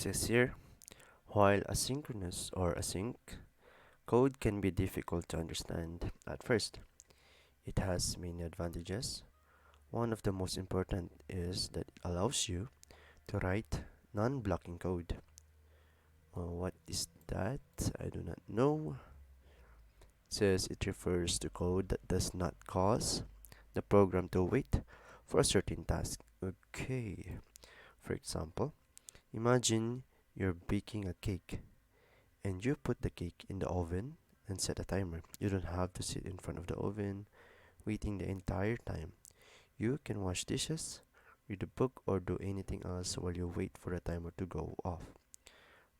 says here, while asynchronous or async code can be difficult to understand at first, it has many advantages. One of the most important is that it allows you to write non-blocking code. What is that? I do not know. It says it refers to code that does not cause the program to wait for a certain task. Okay. For example, imagine you're baking a cake and you put the cake in the oven and set a timer. You don't have to sit in front of the oven waiting the entire time. You can wash dishes, read a book, or do anything else while you wait for the timer to go off.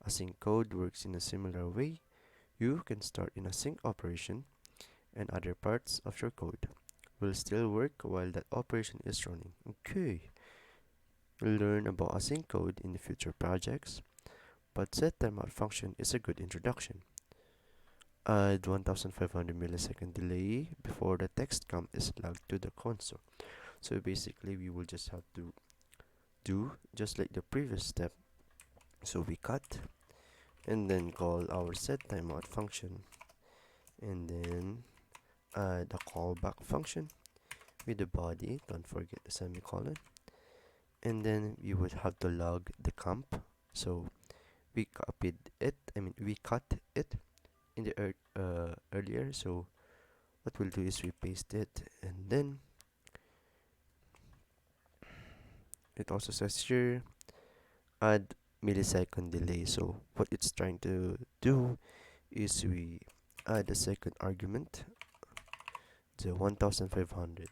Async code works in a similar way. You can start in a sync operation, and other parts of your code will still work while that operation is running. Okay, we'll learn about async code in the future projects, but set timeout function is a good introduction. Add 1500 millisecond delay before the text count is logged to the console. So basically, we will just have to do just like the previous step. So we cut and then call our set timeout function, and then add a callback function with the body. Don't forget the semicolon, and then we would have to log the comp. So we copied it. We cut it in the earlier. So what we'll do is we paste it, and then it also says here add millisecond delay. So what it's trying to do is we add a second argument, the 1500.